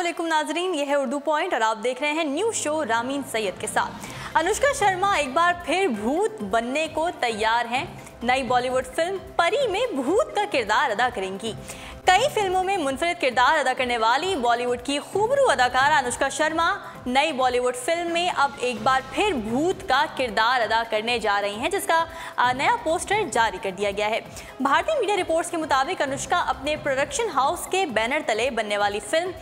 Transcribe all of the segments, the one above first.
अस्सलामुअलैकुम नाजरीन, ये है उर्दू पॉइंट और आप देख रहे हैं न्यूज़ शो रामीन सैयद के साथ। अनुष्का शर्मा एक बार फिर भूत बनने को तैयार हैं। नई बॉलीवुड फिल्म परी में भूत का किरदार अदा करेंगी। कई फिल्मों में मुनफरिद किरदार अदा करने वाली बॉलीवुड की खूबरू अदाकारा अनुष्का शर्मा नई बॉलीवुड फिल्म में अब एक बार फिर भूत का किरदार अदा करने जा रही हैं, जिसका नया पोस्टर जारी कर दिया गया है। भारतीय मीडिया रिपोर्ट्स के मुताबिक अनुष्का अपने प्रोडक्शन हाउस के बैनर तले बनने वाली फिल्म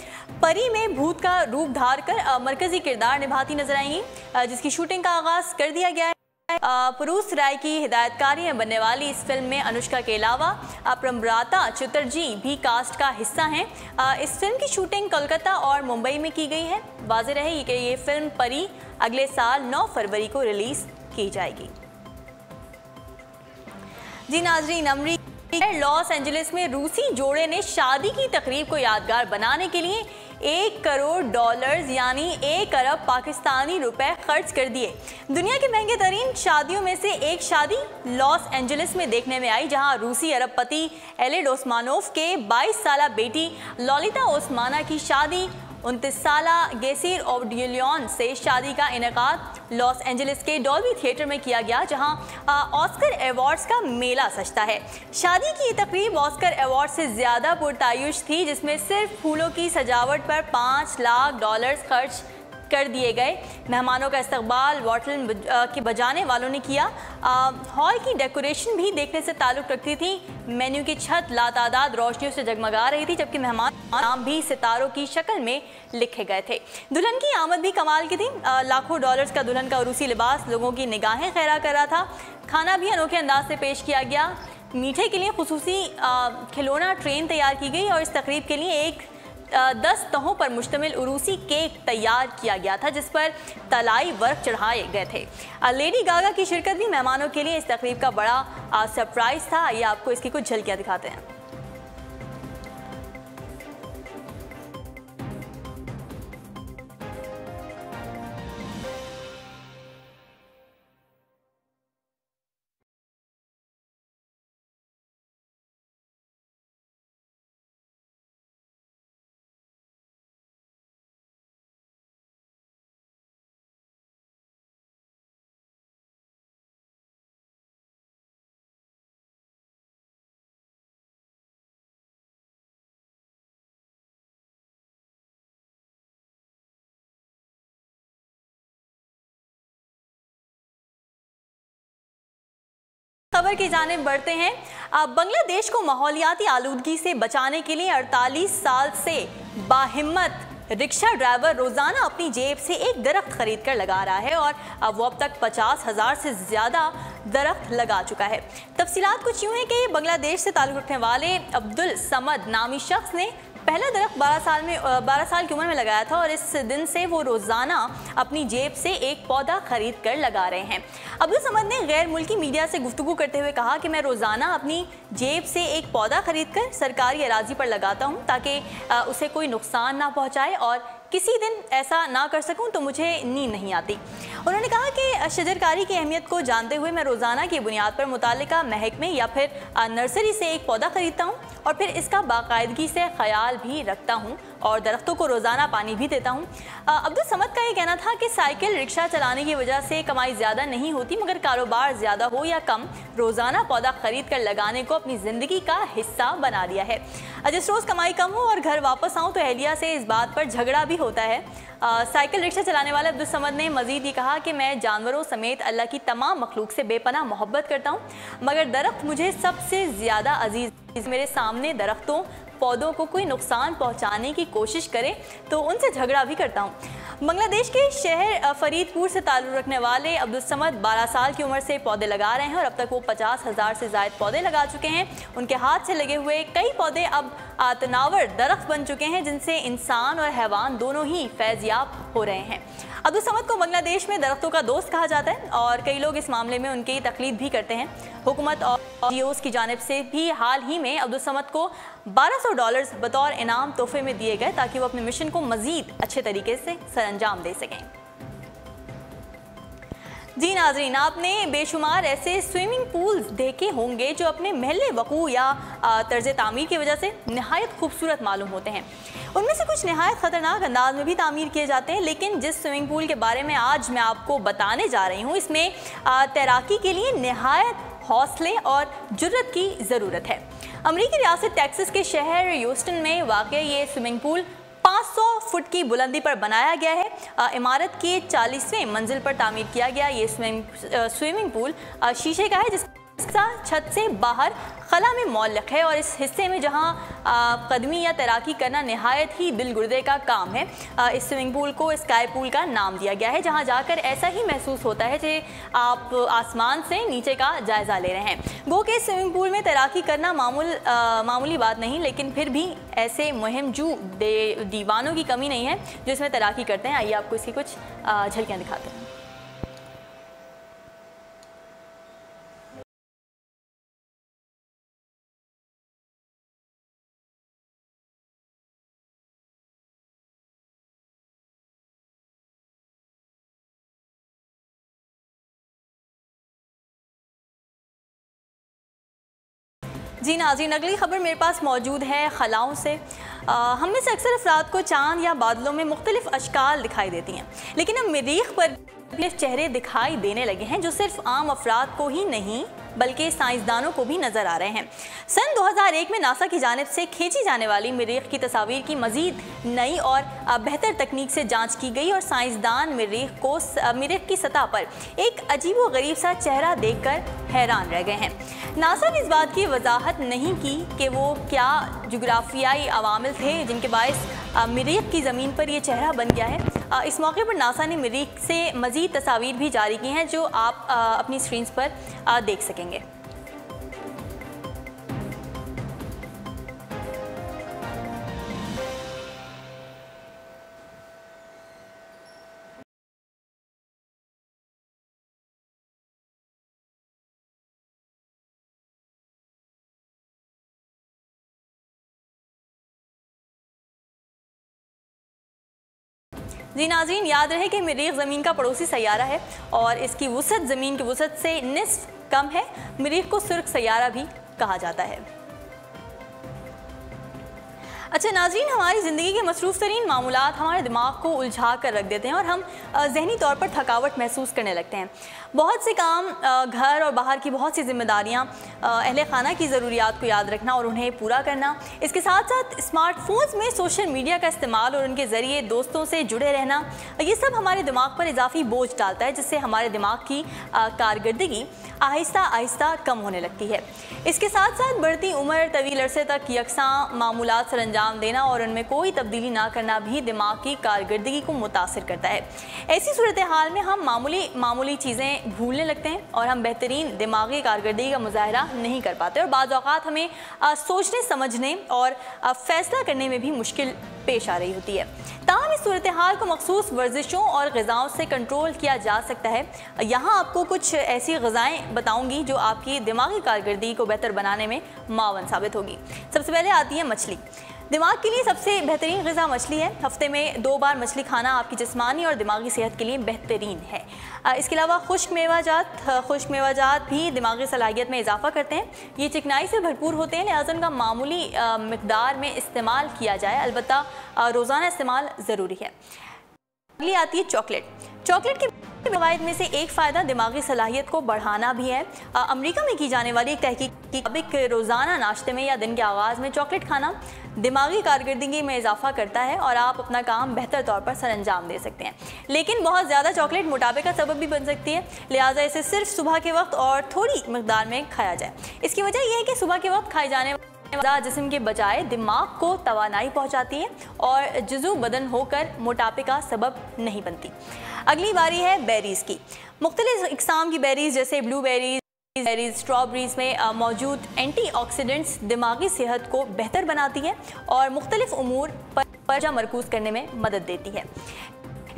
परी में भूत का रूप धार कर मरकजी किरदार निभाती नजर आएंगी, जिसकी शूटिंग का आगाज कर दिया गया है। पुरुष राय की हिदायतकारी में बनने वाली इस फिल्म में अनुष्का के अलावा प्रमराता चटर्जी भी कास्ट का हिस्सा हैं। इस फिल्म की शूटिंग कोलकाता और मुंबई में की गई है। वाज़ेह रहे कि ये फिल्म परी अगले साल 9 फरवरी को रिलीज की जाएगी। जी नाजरीन, अमरीका लॉस एंजलिस में रूसी जोड़े ने शादी की तकरीब को यादगार बनाने के लिए $1 करोड़ यानी 1 अरब पाकिस्तानी रुपए खर्च कर दिए। दुनिया के महंगे तरीन शादियों में से एक शादी लॉस एंजलिस में देखने में आई, जहां रूसी अरबपति एलेड ओस्मानोव के 22 साला बेटी लॉलिता ओस्माना की शादी 29 साला गेसिर ओबडिलियन से शादी का इनेकाद लॉस एंजलिस के डॉल्बी थिएटर में किया गया, जहां ऑस्कर अवार्ड्स का मेला सजता है। शादी की ये तकरीब ऑस्कर अवार्ड से ज़्यादा पुरतायुश थी, जिसमें सिर्फ फूलों की सजावट पर $5 लाख खर्च कर दिए गए। मेहमानों का इस्तकबाल वॉटल के बजाने वालों ने किया। हॉल की डेकोरेशन भी देखने से ताल्लुक़ रखती थी। मेन्यू की छत लातादाद रोशनियों से जगमगा रही थी, जबकि मेहमान नाम भी सितारों की शक्ल में लिखे गए थे। दुल्हन की आमद भी कमाल की थी। लाखों डॉलर्स का दुल्हन का रूसी लिबास लोगों की निगाहें खैरा कर रहा था। खाना भी अनोखे अंदाज से पेश किया गया। मीठे के लिए खुसूसी खिलौना ट्रेन तैयार की गई और इस तकरीब के लिए एक 10 तहों पर मुश्तमिल उरूसी केक तैयार किया गया था, जिस पर तलाई वर्क चढ़ाए गए थे। लेडी गागा की शिरकत भी मेहमानों के लिए इस तकरीब का बड़ा सरप्राइज था। ये आपको इसकी कुछ झलकियां दिखाते हैं। खबर की जानिब बढ़ते हैं। बांग्लादेश को माहौलियाती आलूदगी से बचाने के लिए 48 साल से बाहिम्मत रिक्शा ड्राइवर रोजाना अपनी जेब से एक दरख्त खरीद कर लगा रहा है और वो अब तक 50,000 से ज़्यादा दरख्त लगा चुका है। तफसीलात कुछ यूँ है कि बांग्लादेश से ताल्लुक़ रखने वाले अब्दुल समद नामी शख्स ने पहला दरख्त 12 साल की उम्र में लगाया था और इस दिन से वो रोज़ाना अपनी जेब से एक पौधा खरीद कर लगा रहे हैं। अब्दुल समद ने गैर मुल्की मीडिया से गुफ्तगू करते हुए कहा कि मैं रोज़ाना अपनी जेब से एक पौधा खरीद कर सरकारी अराजी पर लगाता हूँ, ताकि उसे कोई नुकसान ना पहुँचाए और किसी दिन ऐसा ना कर सकूं तो मुझे नींद नहीं आती। उन्होंने कहा कि शजरकारी की अहमियत को जानते हुए मैं रोज़ाना की बुनियाद पर मुतालिका महकमे या फिर नर्सरी से एक पौधा खरीदता हूं और फिर इसका बाकायदगी से ख्याल भी रखता हूं और दरख्तों को रोज़ाना पानी भी देता हूं। अब्दुल समद का ये कहना था कि साइकिल रिक्शा चलाने की वजह से कमाई ज़्यादा नहीं होती, मगर कारोबार ज़्यादा हो या कम, रोज़ाना पौधा खरीद कर लगाने को अपनी ज़िंदगी का हिस्सा बना लिया है। जिस रोज़ कमाई कम हो और घर वापस आऊँ तो अहलिया से इस बात पर झगड़ा भी होता है। साइकिल रिक्शा चलाने वाले अब्दुल समद ने मज़ीद ये कहा कि मैं जानवरों समेत अल्लाह की तमाम मखलूक से बेपनाह मोहब्बत करता हूँ, मगर दरख्त मुझे सबसे ज़्यादा अजीज़। मेरे सामने दरख्तों पौधों को कोई नुकसान पहुंचाने की कोशिश करे तो उनसे झगड़ा भी करता हूं। बांग्लादेश के शहर फरीदपुर से ताल्लुक़ रखने वाले अब्दुल समद 12 साल की उम्र से पौधे लगा रहे हैं और अब तक वो 50,000 से ज़ायद पौधे लगा चुके हैं। उनके हाथ से लगे हुए कई पौधे अब तनावर दरख्त बन चुके हैं, जिनसे इंसान और हैवान दोनों ही फैज़याब हो रहे हैं। अब्दुल समद को बांग्लादेश में दरख्तों का दोस्त कहा जाता है और कई लोग इस मामले में उनकी तकलीद भी करते हैं। हुकूमत और NGOs की जानिब से भी हाल ही में अब्दुल समद को $1200 बतौर इनाम तोहफे में दिए गए, ताकि वो अपने मिशन को मज़ीद अच्छे तरीके से सरअंजाम दे सकें। जी नाजरीन, आपने बेशुमार ऐसे स्विमिंग पूल्स देखे होंगे जो अपने महल वकू या तर्ज तामीर की वजह से नहायत खूबसूरत मालूम होते हैं। उनमें से कुछ नहायत ख़तरनाक अंदाज में भी तामीर किए जाते हैं, लेकिन जिस स्विमिंग पूल के बारे में आज मैं आपको बताने जा रही हूँ, इसमें तैराकी के लिए नहायत हौसले और जुर्रत की ज़रूरत है। अमरीकी रियासत टेक्सास के शहर ह्यूस्टन में वाक़ ये स्विमिंग पूल 500 फुट की बुलंदी पर बनाया गया है। इमारत के 40वें मंजिल पर तामीर किया गया ये स्विमिंग पूल शीशे का है, जिसका छत से बाहर खला में मौलक है और इस हिस्से में जहां कदमी या तैराकी करना नहायत ही दिलगुर्दे का काम है, इस स्विमिंग पूल को स्काई पूल का नाम दिया गया है, जहां जाकर ऐसा ही महसूस होता है कि आप आसमान से नीचे का जायज़ा ले रहे हैं। गो के स्विमिंग पूल में तैराकी करना मामूली बात नहीं, लेकिन फिर भी ऐसे मुहिमजू दीवानों की कमी नहीं है जो इसमें तैराकी करते हैं। आइए आपको इसकी कुछ झलकियाँ दिखाते हैं। जी नाज़रीन, अगली खबर मेरे पास मौजूद है खलाओं से। हम में से अक्सर अफराद को चांद या बादलों में मुख्तलिफ अशकाल दिखाई देती हैं, लेकिन अब मरीख पर चेहरे दिखाई देने लगे हैं जो सिर्फ आम अफराद को ही नहीं बल्कि साइंसदानों को भी नजर आ रहे हैं। सन 2001 में नासा की जानिब से खींची जाने वाली मरीख की तस्वीर की मजीद नई और बेहतर तकनीक से जांच की गई और साइंसदान मरीख की सतह पर एक अजीब व गरीब सा चेहरा देखकर हैरान रह गए हैं। नासा ने इस बात की वजाहत नहीं की कि वो क्या जुग्राफियाई अवामिल थे जिनके बायस मरीख की ज़मीन पर यह चेहरा बन गया है। इस मौके पर नासा ने मरीख से मज़ीद तस्वीर भी जारी की हैं जो आप अपनी स्क्रीन पर देख सकेंगे। जी नाज़रीन, याद रहे कि मरीख ज़मीन का पड़ोसी सैयारा है और इसकी वुसअत ज़मीन की वुसअत से निस्फ कम है। मरीख को सुर्ख सैयारा भी कहा जाता है। अच्छा नाज़रीन, हमारी ज़िंदगी के मसरूफ़ तरीन मामूलात हमारे दिमाग को उलझा कर रख देते हैं और हम ज़हनी तौर पर थकावट महसूस करने लगते हैं। बहुत से काम, घर और बाहर की बहुत सी जिम्मेदारियाँ, अहले खाना की ज़रूरियात को याद रखना और उन्हें पूरा करना, इसके साथ साथ स्मार्टफोन्स में सोशल मीडिया का इस्तेमाल और उनके ज़रिए दोस्तों से जुड़े रहना, ये सब हमारे दिमाग पर इजाफी बोझ डालता है, जिससे हमारे दिमाग की कारकर्दगी आहिस्ता आहिस्ता कम होने लगती है। इसके साथ साथ बढ़ती उम्र, तवील अरसे तक यकसां मामूलात सर अंजाम देना और उनमें कोई तब्दीली ना करना भी दिमाग की कारकर्दगी को मुतासिर करता है। ऐसी सूरत हाल में हम मामूली चीज़ें भूलने लगते हैं और हम बेहतरीन दिमागी कारकर्दगी का मुजाहरा नहीं कर पाते और बाज़ औक़ात हमें सोचने, समझने और फ़ैसला करने में भी मुश्किल पेश आ रही होती है। ताहम इस सूरत हाल को मखसूस वर्जिशों और ग़िज़ाओं से कंट्रोल किया जा सकता है। यहाँ आपको कुछ ऐसी ग़िज़ाएँ बताऊँगी जो आपकी दिमागी कारकर्दगी को बेहतर बनाने में मावन साबित होगी। सबसे पहले आती है मछली। दिमाग के लिए सबसे बेहतरीन ग़िज़ा मछली है। हफ्ते में 2 बार मछली खाना आपकी जिस्मानी और दिमागी सेहत के लिए बेहतरीन है। इसके अलावा खुश्क मेवाजात भी दिमागी सलाहियत में इजाफा करते हैं। ये चिकनाई से भरपूर होते हैं, लिहाजा उनका मामूली मिकदार में इस्तेमाल किया जाए, अलबत्ता रोज़ाना इस्तेमाल ज़रूरी है। अगली आती है चॉकलेट के फ़वाइद में से एक फ़ायदा दिमागी सलाहियत को बढ़ाना भी है। अमेरिका में की जाने वाली एक तहकीक के मुताबिक रोज़ाना नाश्ते में या दिन के आगाज़ में चॉकलेट खाना दिमागी कारकर्दगी में इजाफा करता है और आप अपना काम बेहतर तौर पर सर अंजाम दे सकते हैं। लेकिन बहुत ज़्यादा चॉकलेट मोटापे का सबब भी बन सकती है, लिहाजा इसे सिर्फ सुबह के वक्त और थोड़ी मकदार में खाया जाए। इसकी वजह यह है कि सुबह के वक्त खाए जाने जिस्म के बजाय दिमाग को तवानाई पहुंचाती है और जुज़ू बदन होकर मोटापे का सबब नहीं बनती। अगली बारी है बेरीज़ की। मुख्तलिफ इक़साम की बेरीज़ जैसे ब्लूबेरीज़, स्ट्रॉबेरीज़ में मौजूद एंटीऑक्सीडेंट्स दिमागी सेहत को बेहतर बनाती है और मुख्तलिफ उमूर पर मरकूज़ करने में मदद देती है।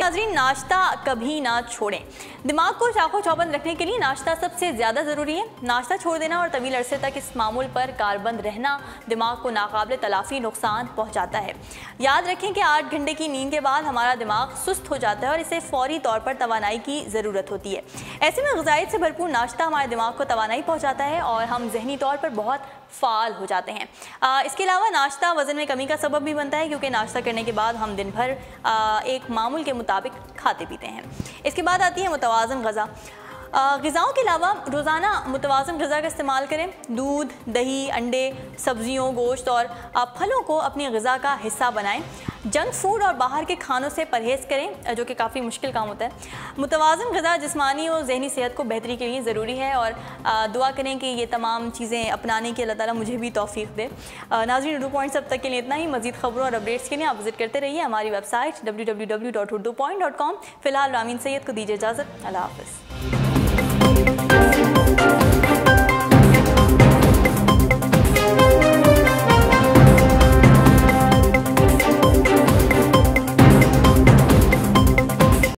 नाज़रीन, नाश्ता कभी ना छोड़ें। दिमाग को चाको चौबंद रखने के लिए नाश्ता सबसे ज़्यादा ज़रूरी है। नाश्ता छोड़ देना और तवील अरसे तक इस मामूल पर कारबंद रहना दिमाग को नाकाबिल तलाफ़ी नुकसान पहुँचाता है। याद रखें कि 8 घंटे की नींद के बाद हमारा दिमाग सुस्त हो जाता है और इसे फ़ौरी तौर पर तवानाई की ज़रूरत होती है। ऐसे में ग़िज़ाइयत से भरपूर नाश्ता हमारे दिमाग को तवानाई पहुँचाता है और हम जहनी तौर पर बहुत फ़ाल हो जाते हैं। इसके अलावा नाश्ता वज़न में कमी का सबब भी बनता है, क्योंकि नाश्ता करने के बाद हम दिन भर एक मामूल के मुताबिक खाते पीते हैं। इसके बाद आती है मुतवाज़न ग़िज़ा। ग़िज़ाओं के अलावा रोज़ाना मुतवाज़न ग़िज़ा का इस्तेमाल करें। दूध, दही, अंडे, सब्ज़ियों, गोश्त और फलों को अपनी ग़िज़ा का हिस्सा बनाएं। जंक फूड और बाहर के खानों से परहेज़ करें, जो कि काफ़ी मुश्किल काम होता है। मुतवाज़न ग़िज़ा जिस्मानी और ज़हनी सेहत को बेहतरी के लिए ज़रूरी है और दुआ करें कि ये तमाम चीज़ें अपनाने की अल्लाह ताला मुझे भी तौफ़ीक़ दे। नाज़रीन, उर्दू पॉइंट्स अब तक के लिए इतना ही। मज़ीद ख़बरों और अपडेट्स के लिए आप विज़िट करते रहिए हमारी वेबसाइट www.urdupoint.com। फ़िलहाल रामीन सैयद को दीजिए इजाज़त। अल्लाह हाफ़िज़।